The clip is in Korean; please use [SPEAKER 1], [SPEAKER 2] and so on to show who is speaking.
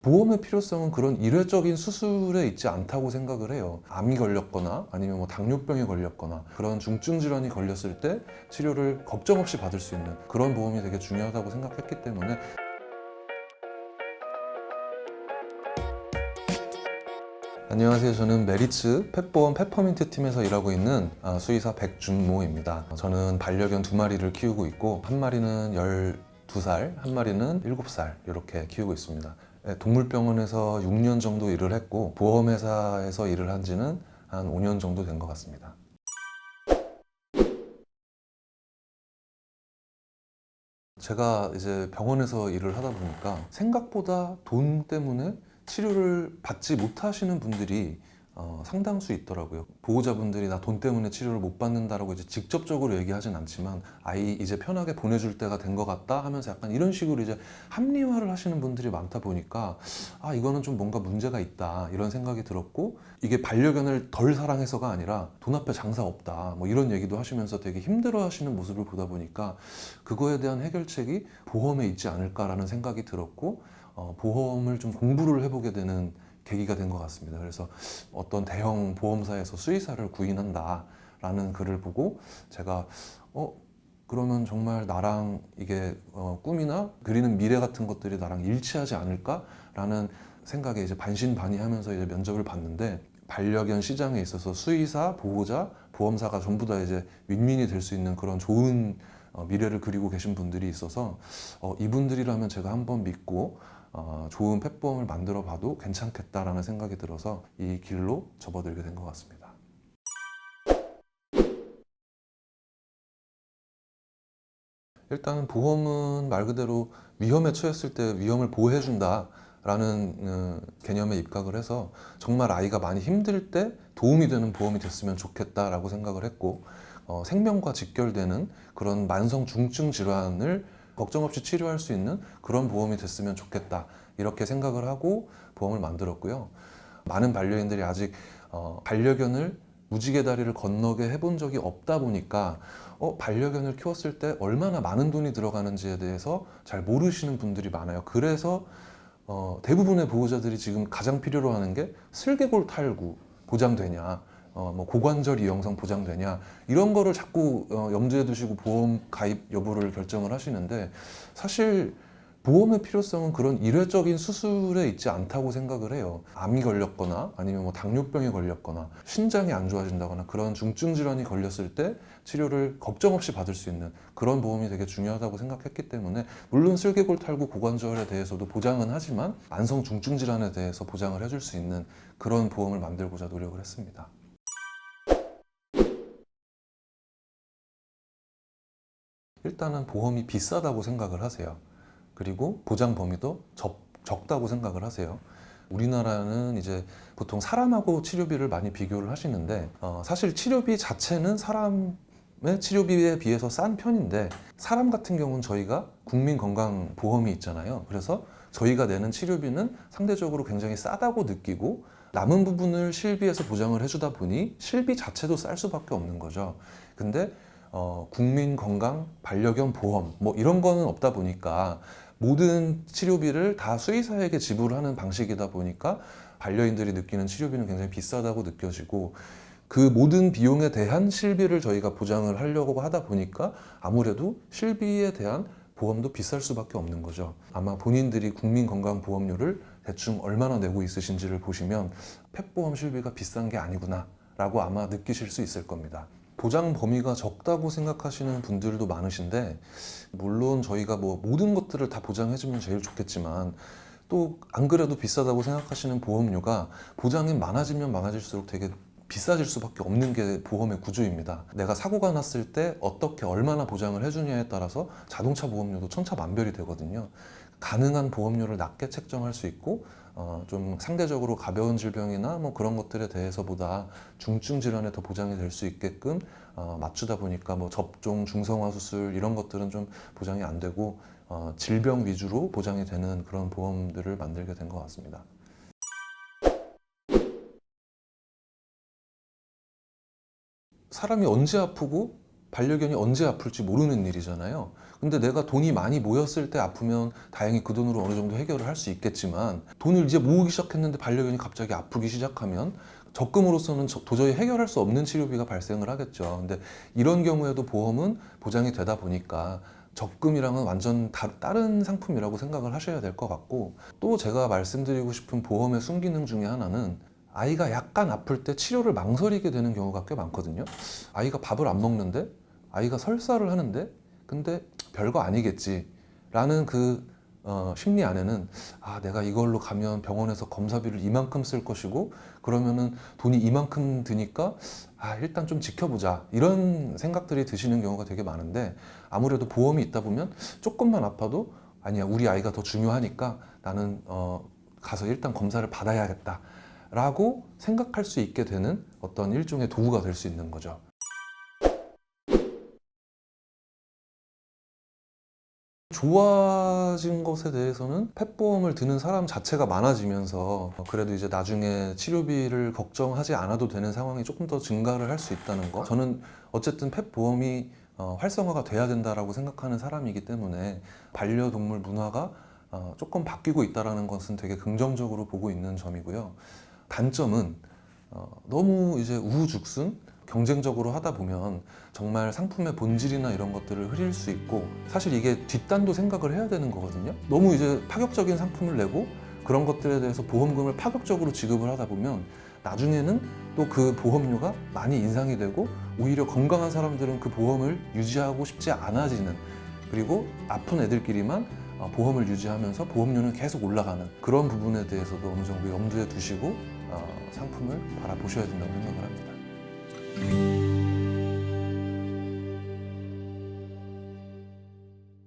[SPEAKER 1] 보험의 필요성은 그런 일회적인 수술에 있지 않다고 생각을 해요. 암이 걸렸거나 아니면 뭐 당뇨병에 걸렸거나 그런 중증 질환이 걸렸을 때 치료를 걱정 없이 받을 수 있는 그런 보험이 되게 중요하다고 생각했기 때문에. 안녕하세요. 저는 메리츠 펫보험 페퍼민트 팀에서 일하고 있는 수의사 백준모입니다. 저는 반려견 2마리를 키우고 있고, 한 마리는 12살, 한 마리는 7살 이렇게 키우고 있습니다. 동물병원에서 6년 정도 일을 했고, 보험회사에서 일을 한 지는 한 5년 정도 된 것 같습니다. 제가 이제 병원에서 일을 하다 보니까 생각보다 돈 때문에 치료를 받지 못하시는 분들이 상당수 있더라고요. 보호자분들이 나 돈 때문에 치료를 못 받는다라고 이제 직접적으로 얘기하진 않지만, 아이 이제 편하게 보내줄 때가 된 것 같다 하면서 약간 이런 식으로 이제 합리화를 하시는 분들이 많다 보니까, 이거는 좀 뭔가 문제가 있다 이런 생각이 들었고, 이게 반려견을 덜 사랑해서가 아니라 돈 앞에 장사 없다 뭐 이런 얘기도 하시면서 되게 힘들어 하시는 모습을 보다 보니까, 그거에 대한 해결책이 보험에 있지 않을까라는 생각이 들었고, 보험을 좀 공부를 해보게 되는 계기가 된 것 같습니다. 그래서 어떤 대형 보험사에서 수의사를 구인한다라는 글을 보고, 제가 그러면 정말 나랑 이게 꿈이나 그리는 미래 같은 것들이 나랑 일치하지 않을까라는 생각에 이제 반신반의하면서 이제 면접을 봤는데, 반려견 시장에 있어서 수의사, 보호자, 보험사가 전부 다 이제 윈윈이 될 수 있는 그런 좋은 미래를 그리고 계신 분들이 있어서, 이분들이라면 제가 한번 믿고 좋은 펫보험을 만들어 봐도 괜찮겠다라는 생각이 들어서 이 길로 접어들게 된 것 같습니다. 일단은 보험은 말 그대로 위험에 처했을 때 위험을 보호해준다 라는 개념에 입각을 해서, 정말 아이가 많이 힘들 때 도움이 되는 보험이 됐으면 좋겠다라고 생각을 했고, 생명과 직결되는 그런 만성 중증 질환을 걱정 없이 치료할 수 있는 그런 보험이 됐으면 좋겠다 이렇게 생각을 하고 보험을 만들었고요. 많은 반려인들이 아직 반려견을 무지개 다리를 건너게 해본 적이 없다 보니까, 반려견을 키웠을 때 얼마나 많은 돈이 들어가는지에 대해서 잘 모르시는 분들이 많아요. 그래서 대부분의 보호자들이 지금 가장 필요로 하는 게 슬개골 탈구 보장되냐, 뭐 고관절 이용성 보장되냐, 이런 거를 자꾸 염두에 두시고 보험 가입 여부를 결정을 하시는데, 사실 보험의 필요성은 그런 일회적인 수술에 있지 않다고 생각을 해요. 암이 걸렸거나 아니면 뭐 당뇨병에 걸렸거나 신장이 안 좋아진다거나 그런 중증 질환이 걸렸을 때 치료를 걱정 없이 받을 수 있는 그런 보험이 되게 중요하다고 생각했기 때문에, 물론 슬개골 탈구 고관절에 대해서도 보장은 하지만 만성 중증 질환에 대해서 보장을 해줄 수 있는 그런 보험을 만들고자 노력을 했습니다. 일단은 보험이 비싸다고 생각을 하세요. 그리고 보장 범위도 적다고 생각을 하세요. 우리나라는 이제 보통 사람하고 치료비를 많이 비교를 하시는데, 사실 치료비 자체는 사람의 치료비에 비해서 싼 편인데, 사람 같은 경우는 저희가 국민건강보험이 있잖아요. 그래서 저희가 내는 치료비는 상대적으로 굉장히 싸다고 느끼고, 남은 부분을 실비에서 보장을 해주다 보니 실비 자체도 쌀 수밖에 없는 거죠. 근데 국민건강 반려견 보험 뭐 이런 거는 없다 보니까, 모든 치료비를 다 수의사에게 지불하는 방식이다 보니까 반려인들이 느끼는 치료비는 굉장히 비싸다고 느껴지고, 그 모든 비용에 대한 실비를 저희가 보장을 하려고 하다 보니까 아무래도 실비에 대한 보험도 비쌀 수밖에 없는 거죠. 아마 본인들이 국민건강보험료를 대충 얼마나 내고 있으신지를 보시면 펫보험 실비가 비싼 게 아니구나 라고 아마 느끼실 수 있을 겁니다. 보장 범위가 적다고 생각하시는 분들도 많으신데, 물론 저희가 뭐 모든 것들을 다 보장해주면 제일 좋겠지만, 또 안 그래도 비싸다고 생각하시는 보험료가 보장이 많아지면 많아질수록 되게 비싸질 수밖에 없는 게 보험의 구조입니다. 내가 사고가 났을 때 어떻게 얼마나 보장을 해주냐에 따라서 자동차 보험료도 천차만별이 되거든요. 가능한 보험료를 낮게 책정할 수 있고, 좀 상대적으로 가벼운 질병이나 뭐 그런 것들에 대해서보다 중증 질환에 더 보장이 될 수 있게끔 맞추다 보니까, 뭐 접종, 중성화 수술 이런 것들은 좀 보장이 안 되고, 질병 위주로 보장이 되는 그런 보험들을 만들게 된 것 같습니다. 사람이 언제 아프고 반려견이 언제 아플지 모르는 일이잖아요. 근데 내가 돈이 많이 모였을 때 아프면 다행히 그 돈으로 어느 정도 해결을 할 수 있겠지만, 돈을 이제 모으기 시작했는데 반려견이 갑자기 아프기 시작하면 적금으로서는 도저히 해결할 수 없는 치료비가 발생을 하겠죠. 근데 이런 경우에도 보험은 보장이 되다 보니까 적금이랑은 완전 다른 상품이라고 생각을 하셔야 될 것 같고, 또 제가 말씀드리고 싶은 보험의 순기능 중에 하나는, 아이가 약간 아플 때 치료를 망설이게 되는 경우가 꽤 많거든요. 아이가 밥을 안 먹는데, 아이가 설사를 하는데, 근데 별거 아니겠지 라는 그 심리 안에는, 내가 이걸로 가면 병원에서 검사비를 이만큼 쓸 것이고, 그러면은 돈이 이만큼 드니까 일단 좀 지켜보자, 이런 생각들이 드시는 경우가 되게 많은데, 아무래도 보험이 있다 보면 조금만 아파도 아니야, 우리 아이가 더 중요하니까 나는 가서 일단 검사를 받아야겠다 라고 생각할 수 있게 되는 어떤 일종의 도구가 될 수 있는 거죠. 좋아진 것에 대해서는 펫보험을 드는 사람 자체가 많아지면서 그래도 이제 나중에 치료비를 걱정하지 않아도 되는 상황이 조금 더 증가를 할 수 있다는 거. 저는 어쨌든 펫보험이 활성화가 돼야 된다라고 생각하는 사람이기 때문에 반려동물 문화가 조금 바뀌고 있다는 것은 되게 긍정적으로 보고 있는 점이고요. 단점은 너무 이제 우후죽순 경쟁적으로 하다 보면 정말 상품의 본질이나 이런 것들을 흐릴 수 있고, 사실 이게 뒷단도 생각을 해야 되는 거거든요. 너무 이제 파격적인 상품을 내고 그런 것들에 대해서 보험금을 파격적으로 지급을 하다 보면 나중에는 또 그 보험료가 많이 인상이 되고, 오히려 건강한 사람들은 그 보험을 유지하고 싶지 않아지는, 그리고 아픈 애들끼리만 보험을 유지하면서 보험료는 계속 올라가는 그런 부분에 대해서도 어느 정도 염두에 두시고 상품을 바라보셔야 된다고 생각을 합니다.